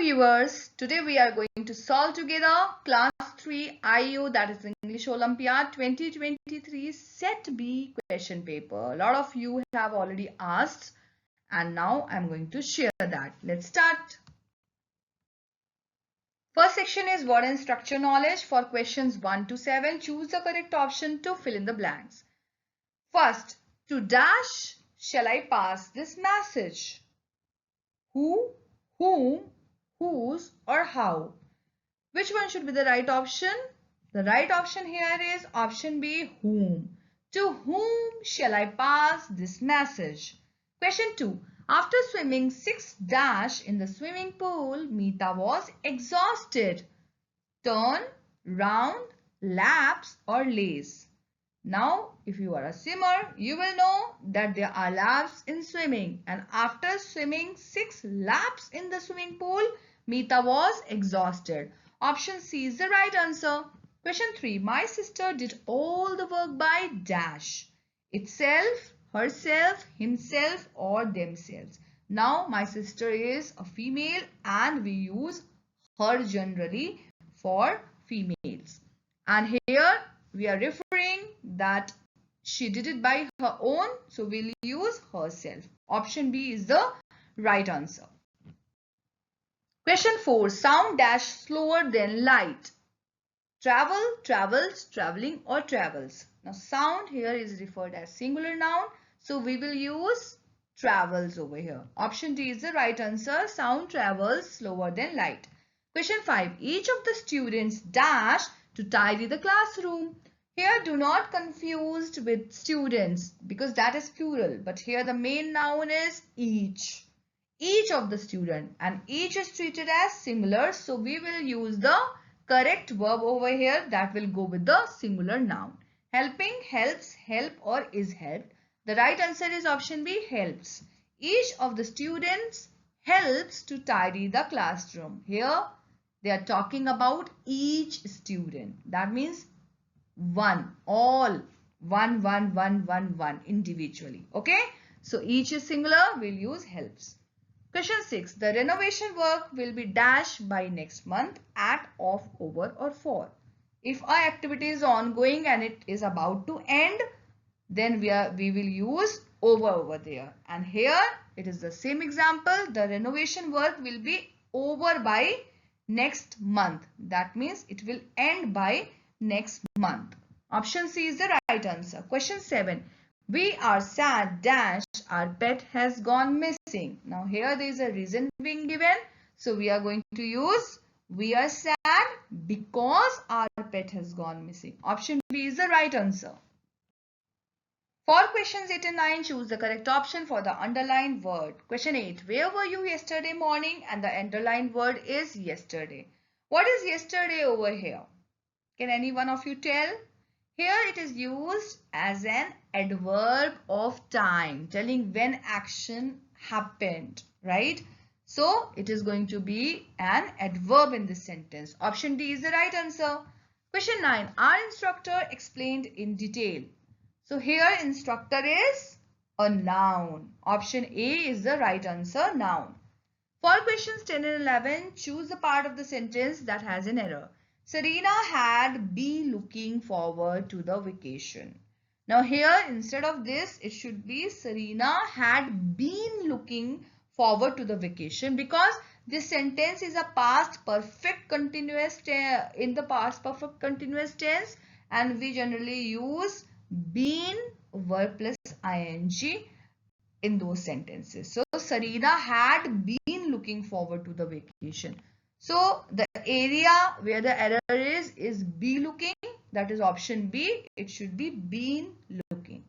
viewers, today we are going to solve together class 3 IEO, that is English Olympiad 2023 Set B question paper. A lot of you have already asked and now I'm going to share that. Let's start. First section is word and structure knowledge. For questions 1 to 7, choose the correct option to fill in the blanks. First, to dash shall I pass this message? Who, whom, whose or how? Which one should be the right option? The right option here is option B, whom. To whom shall I pass this message? Question 2. After swimming 6 dash in the swimming pool, Meeta was exhausted. Turn, round, laps or lays. Now, if you are a swimmer, you will know that there are laps in swimming. And after swimming 6 laps in the swimming pool, Meeta was exhausted. Option C is the right answer. Question 3. My sister did all the work by dash. Itself, herself, himself or themselves. Now, my sister is a female and we use her generally for females. And here we are referring that she did it by her own, so we'll use herself. Option B is the right answer. Question 4. Sound dash slower than light. Travel, travels, traveling or travels. Now sound here is referred as singular noun, so we will use travels over here. Option D is the right answer. Sound travels slower than light. Question 5. Each of the students dash to tidy the classroom. Here do not confuse with students because that is plural, but here the main noun is each. Each of the student, and each is treated as singular, so we will use the correct verb over here that will go with the singular noun. Helping, helps, help or is helped. The right answer is option B, helps. Each of the students helps to tidy the classroom. Here they are talking about each student. That means one, all, one individually. Okay, so each is singular, we'll use helps. Question 6. The renovation work will be dashed by next month at, of, over or for. If our activity is ongoing and it is about to end, then we will use over there. And here it is the same example. The renovation work will be over by next month. That means it will end by next month. Option C is the right answer. Question 7. We are sad dash our pet has gone missing. Now here there is a reason being given. So we are going to use we are sad because our pet has gone missing. Option B is the right answer. For questions 8 and 9, choose the correct option for the underlined word. Question 8. Where were you yesterday morning? And the underlined word is yesterday. What is yesterday over here? Can any one of you tell? Here it is used as an adverb of time, telling when action happened, right? So it is going to be an adverb in this sentence. Option D is the right answer. Question 9. Our instructor explained in detail. So here instructor is a noun. Option A is the right answer, noun. For questions 10 and 11, choose the part of the sentence that has an error. Serena had been looking forward to the vacation. Now here instead of this it should be Serena had been looking forward to the vacation because this sentence is a past perfect continuous in the past perfect continuous tense and we generally use been verb plus ing in those sentences. So Serena had been looking forward to the vacation. So the area where the error is be looking, that is option B. It should be been looking.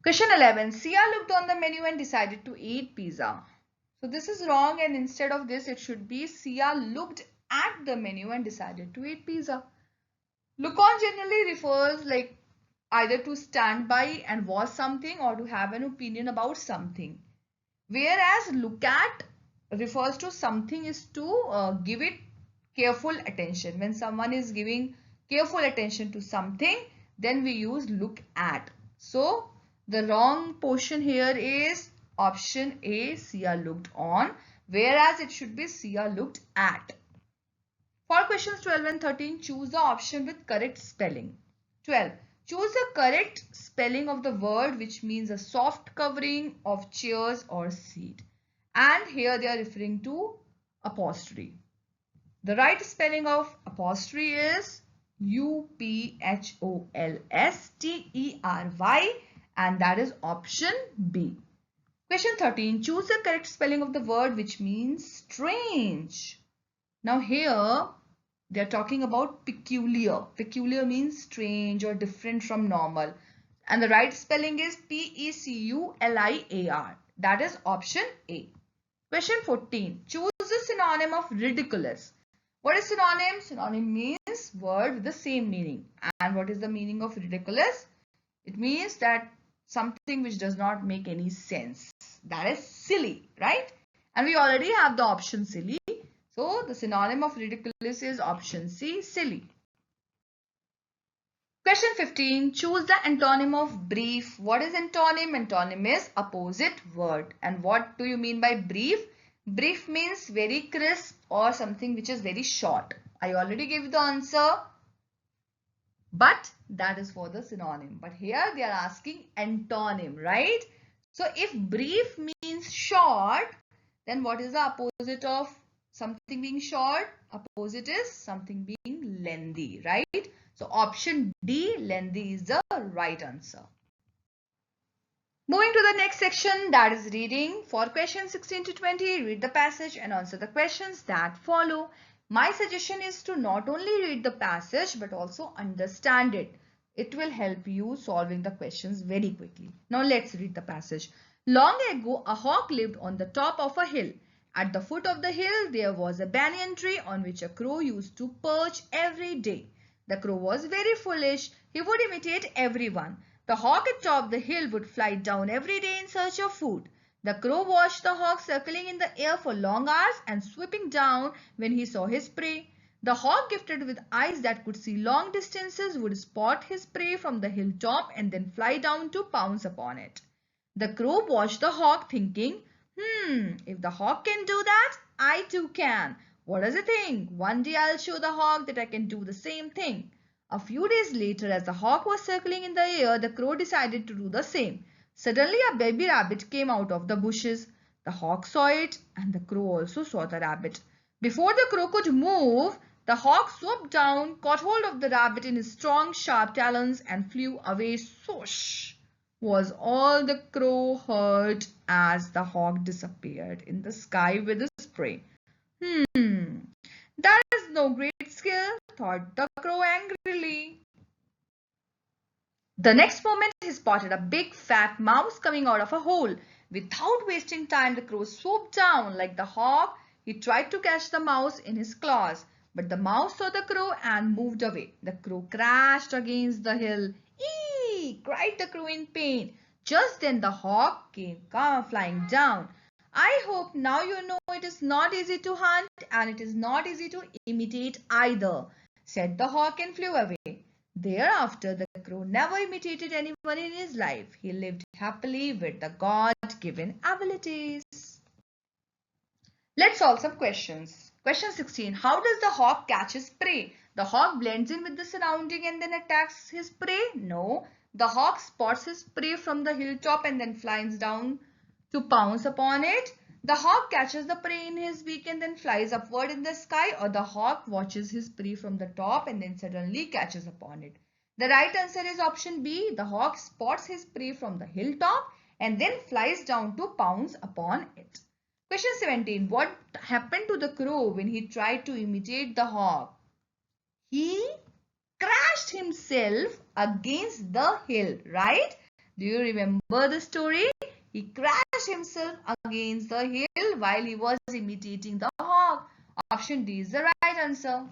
Question 11. Sia looked on the menu and decided to eat pizza. So this is wrong and instead of this it should be Sia looked at the menu and decided to eat pizza. Look on generally refers like either to stand by and watch something or to have an opinion about something. Whereas look at refers to something is to give it careful attention. When someone is giving careful attention to something, then we use look at. So the wrong portion here is option A, Sia looked on whereas it should be see or looked at. For questions 12 and 13, choose the option with correct spelling. 12. Choose the correct spelling of the word which means a soft covering of chairs or seat. And here they are referring to upholstery. The right spelling of upholstery is upholstery, and that is option B. Question 13. Choose the correct spelling of the word which means strange. Now here they are talking about peculiar. Peculiar means strange or different from normal. And the right spelling is P-E-C-U-L-I-A-R. That is option A. Question 14. Choose the synonym of ridiculous. What is synonym? Synonym means word with the same meaning. And what is the meaning of ridiculous? It means that something which does not make any sense. That is silly, right? And we already have the option silly. So the synonym of ridiculous is option C, silly. Question 15. Choose the antonym of brief. What is antonym? Antonym is opposite word. And what do you mean by brief? Brief means very crisp or something which is very short. I already gave the answer, but that is for the synonym. But here they are asking antonym, right? So if brief means short, then what is the opposite of something being short? Opposite is something being lengthy, right? So option D, lengthy, is the right answer. Moving to the next section, that is reading. For questions 16 to 20, read the passage and answer the questions that follow. My suggestion is to not only read the passage but also understand it. It will help you solving the questions very quickly. Now let's read the passage. Long ago, a hawk lived on the top of a hill. At the foot of the hill, there was a banyan tree on which a crow used to perch every day. The crow was very foolish. He would imitate everyone. The hawk atop the hill would fly down every day in search of food. The crow watched the hawk circling in the air for long hours and swooping down when he saw his prey. The hawk, gifted with eyes that could see long distances, would spot his prey from the hilltop and then fly down to pounce upon it. The crow watched the hawk thinking, if the hawk can do that, I too can. What does it think? One day I'll show the hawk that I can do the same thing. A few days later, as the hawk was circling in the air, the crow decided to do the same. Suddenly, a baby rabbit came out of the bushes. The hawk saw it, and the crow also saw the rabbit. Before the crow could move, the hawk swooped down, caught hold of the rabbit in his strong, sharp talons, and flew away. Swoosh was all the crow heard as the hawk disappeared in the sky with his prey. That is no great skill, thought the crow angrily. The next moment he spotted a big fat mouse coming out of a hole. Without wasting time, the crow swooped down. Like the hawk, he tried to catch the mouse in his claws. But the mouse saw the crow and moved away. The crow crashed against the hill. Eee! Cried the crow in pain. Just then the hawk came flying down. I hope now you know it is not easy to hunt and it is not easy to imitate either, said the hawk and flew away. Thereafter, the crow never imitated anyone in his life. He lived happily with the God-given abilities. Let's solve some questions. Question 16. How does the hawk catch his prey? The hawk blends in with the surrounding and then attacks his prey? No. The hawk spots his prey from the hilltop and then flies down to pounce upon it. The hawk catches the prey in his beak and then flies upward in the sky, or the hawk watches his prey from the top and then suddenly catches upon it. The right answer is option B. The hawk spots his prey from the hilltop and then flies down to pounce upon it. Question 17. What happened to the crow when he tried to imitate the hawk? He crashed himself against the hill, right? Do you remember the story? He crashed himself against the hill while he was imitating the hawk. Option D is the right answer.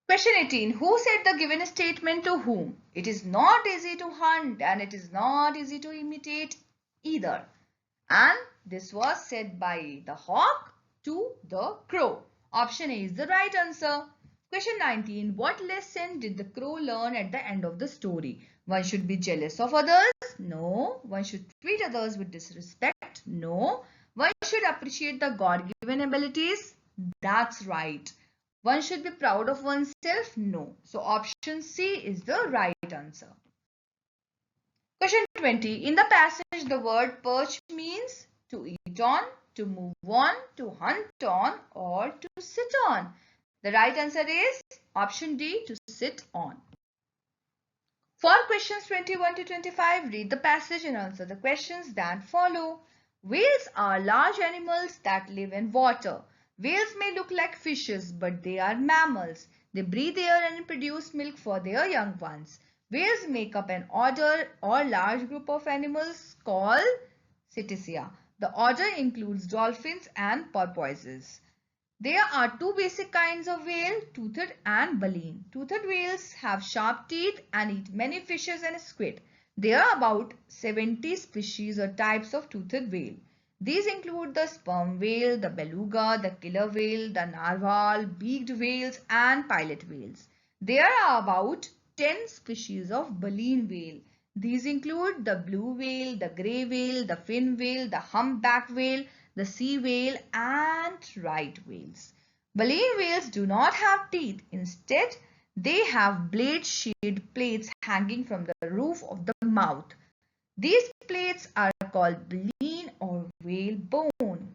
Question 18. Who said the given statement to whom? It is not easy to hunt and it is not easy to imitate either. And this was said by the hawk to the crow. Option A is the right answer. Question 19. What lesson did the crow learn at the end of the story? One should be jealous of others? No. One should treat others with disrespect? No. One should appreciate the God-given abilities. That's right. One should be proud of oneself. No. So option C is the right answer. Question 20. In the passage, the word perch means to eat on, to move on, to hunt on, or to sit on. The right answer is option D, to sit on. For questions 21 to 25, read the passage and answer the questions that follow. Whales are large animals that live in water. Whales may look like fishes, but they are mammals. They breathe air and produce milk for their young ones. Whales make up an order or large group of animals called Cetacea. The order includes dolphins and porpoises. There are two basic kinds of whale, toothed and baleen. Toothed whales have sharp teeth and eat many fishes and squid. There are about 70 species or types of toothed whale. These include the sperm whale, the beluga, the killer whale, the narwhal, beaked whales and pilot whales. There are about 10 species of baleen whale. These include the blue whale, the grey whale, the fin whale, the humpback whale, the sea whale and right whales. Baleen whales do not have teeth. Instead, they have blade-shaped plates hanging from the roof of the mouth. These plates are called baleen or whale bone.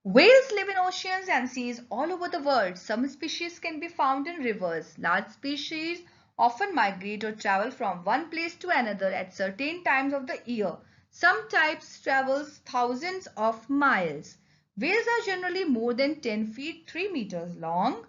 Whales live in oceans and seas all over the world. Some species can be found in rivers. Large species often migrate or travel from one place to another at certain times of the year. Some types travel thousands of miles. Whales are generally more than 10 feet 3 meters long.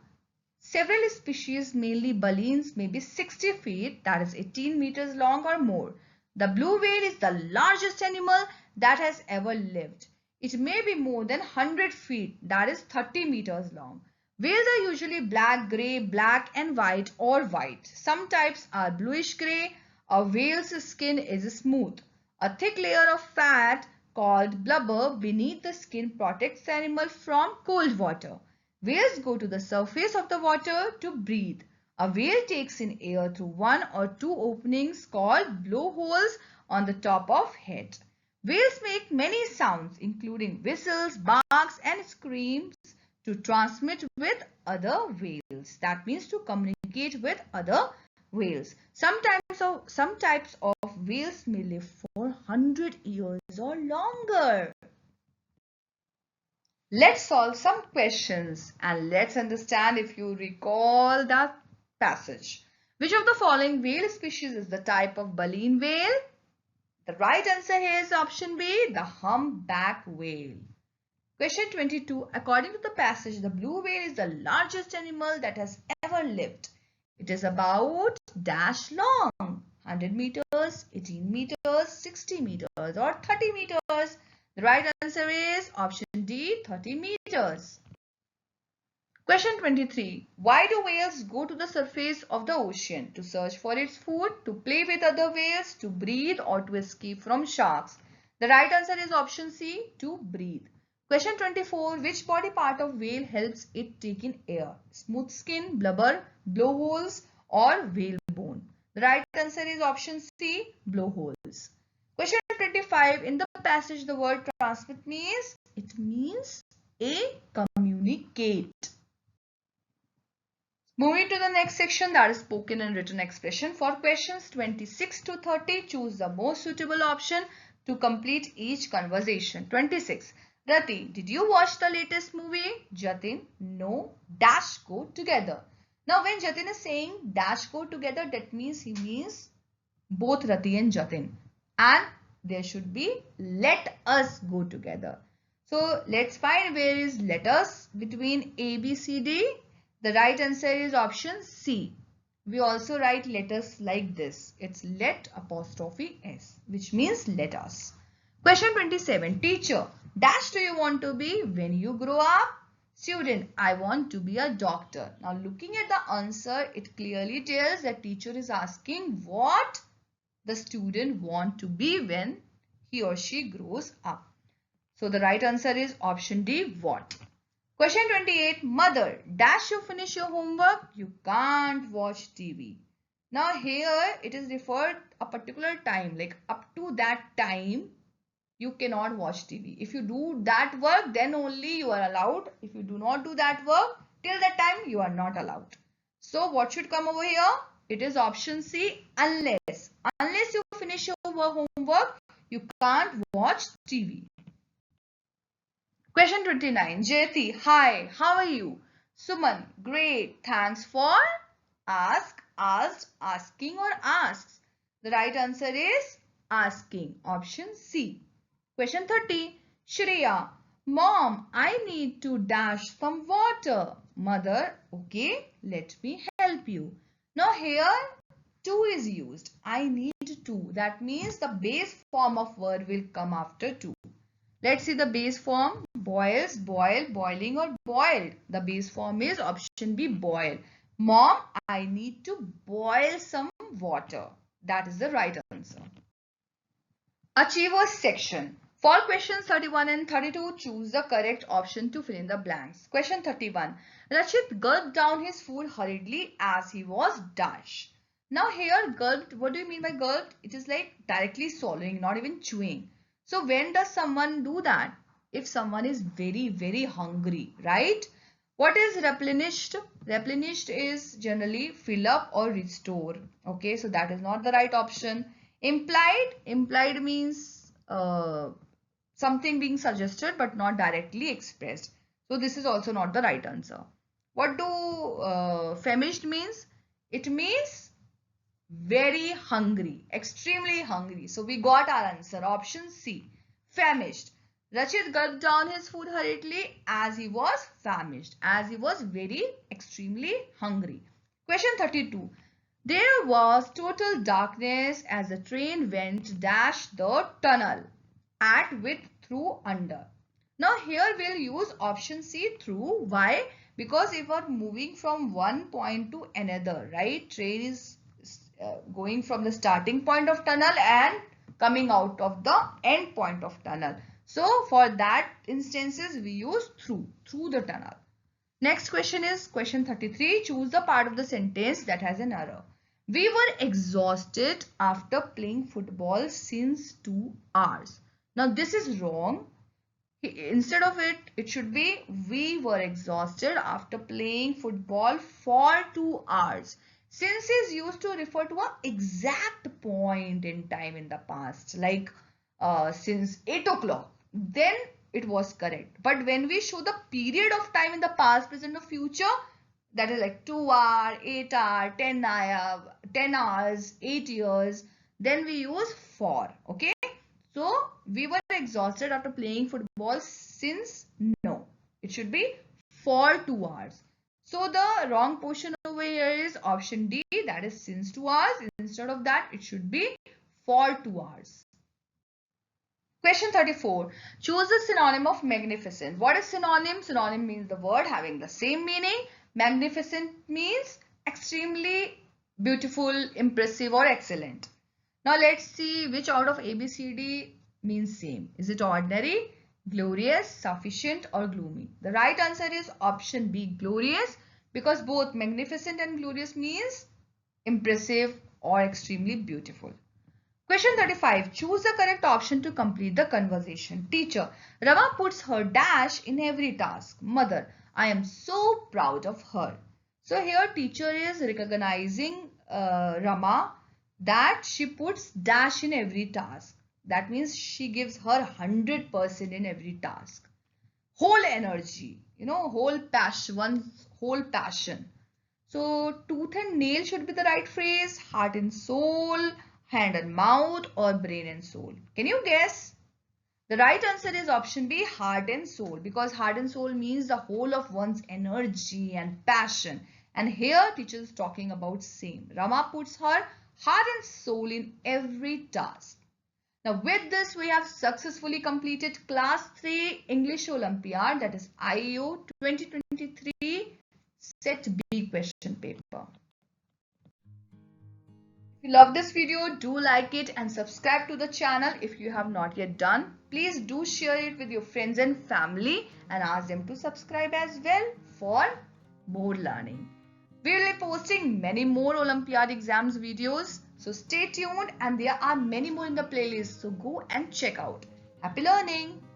Several species, mainly baleens, may be 60 feet, that is 18 meters long or more. The blue whale is the largest animal that has ever lived. It may be more than 100 feet, that is 30 meters long. Whales are usually black, grey, black and white or white. Some types are bluish grey. A whale's skin is smooth. A thick layer of fat called blubber beneath the skin protects the animal from cold water. Whales go to the surface of the water to breathe. A whale takes in air through one or two openings called blowholes on the top of head. Whales make many sounds including whistles, barks and screams to transmit with other whales. That means to communicate with other whales. Some types of whales may live for 100 years or longer. Let's solve some questions and let's understand if you recall that passage. Which of the following whale species is the type of baleen whale? The right answer here is option B, the humpback whale. Question 22. According to the passage, the blue whale is the largest animal that has ever lived. It is about dash long, 100 meters, 18 meters, 60 meters or 30 meters. The right answer is option D, 30 meters. Question 23. Why do whales go to the surface of the ocean? To search for its food, to play with other whales, to breathe or to escape from sharks? The right answer is option C, to breathe. Question 24. Which body part of whale helps it take in air? Smooth skin, blubber, blowholes or whalebone? The right answer is option C, blowholes. Question 25. In the passage, the word transmit means? It means a communicate. Moving to the next section, that is spoken and written expression. For questions 26 to 30, choose the most suitable option to complete each conversation. 26. Rati, did you watch the latest movie? Jatin, no, dash go together. Now when Jatin is saying dash go together, that means he means both Rati and Jatin. And there should be let us go together. So let's find where is let us between A, B, C, D. The right answer is option C. We also write letters like this. It's let apostrophe S, which means let us. Question 27. Teacher, dash do you want to be when you grow up? Student, I want to be a doctor. Now looking at the answer, it clearly tells that teacher is asking what the student want to be when he or she grows up. So the right answer is option D, what. Question 28. Mother, dash you finish your homework? You can't watch TV. Now here it is referred a particular time, like up to that time you cannot watch TV. If you do that work, then only you are allowed. If you do not do that work, till that time you are not allowed. So what should come over here? It is option C, unless. Unless you finish your homework, you can't watch TV. Question 29. Jyoti, hi, how are you? Suman, great, thanks for ask, asked, asking or asks. The right answer is asking, option C. Question 30. Shreya, mom, I need to dash some water. Mother, okay, let me help you. Now here to is used. I need to. That means the base form of verb will come after to. Let's see the base form. Boils, boil, boiling or boiled. The base form is option B, boil. Mom, I need to boil some water. That is the right answer. Achievers section. For questions 31 and 32, choose the correct option to fill in the blanks. Question 31. Rachit gulped down his food hurriedly as he was dash. Now here gulped, what do you mean by gulped? It is like directly swallowing, not even chewing. So when does someone do that? If someone is very, very hungry, right? What is replenished? Replenished is generally fill up or restore. Okay, so that is not the right option. Implied, implied means something being suggested but not directly expressed. So this is also not the right answer. What do famished means? It means very hungry, extremely hungry. So we got our answer, option C, famished. Rachit gulped down his food hurriedly as he was famished, as he was very extremely hungry. Question 32. There was total darkness as the train went dash the tunnel at width through under. Now here we'll use option C, through. Why? Because if we're moving from one point to another, right? Train is going from the starting point of tunnel and coming out of the end point of tunnel. So for that instances we use through the tunnel. Next question is question 33. Choose the part of the sentence that has an error. We were exhausted after playing football since 2 hours. Now this is wrong. Instead of it, it should be we were exhausted after playing football for 2 hours. Since is used to refer to an exact point in time in the past, like since 8 o'clock, then it was correct. But when we show the period of time in the past, present or future, that is like 2 hours, 8 hours, 10 hours, 8 years, then we use for. Okay. So we were exhausted after playing football since, no, it should be for 2 hours. So the wrong portion over here is option D, that is since 2 hours. Instead of that, it should be for 2 hours. Question 34. Choose the synonym of magnificent. What is synonym? Synonym means the word having the same meaning. Magnificent means extremely beautiful, impressive or excellent. Now let's see which out of A, B, C, D means same. Is it ordinary, glorious, sufficient or gloomy? The right answer is option B, glorious, because both magnificent and glorious means impressive or extremely beautiful. Question 35. Choose the correct option to complete the conversation. Teacher, Rama puts her dash in every task. Mother, I am so proud of her. So here teacher is recognizing Rama that she puts dash in every task. That means she gives her 100% in every task. Whole energy, whole passion, one's whole passion. So tooth and nail should be the right phrase. Heart and soul, hand and mouth, or brain and soul. Can you guess? The right answer is option B, heart and soul, because heart and soul means the whole of one's energy and passion. And here teacher is talking about same. Rama puts her heart and soul in every task. Now with this we have successfully completed class 3 English Olympiad, that is IEO 2023 Set B question paper. If you love this video, do like it and subscribe to the channel if you have not yet done. Please do share it with your friends and family and ask them to subscribe as well for more learning. We will be posting many more Olympiad exams videos. So stay tuned, and there are many more in the playlist. So go and check out. Happy learning!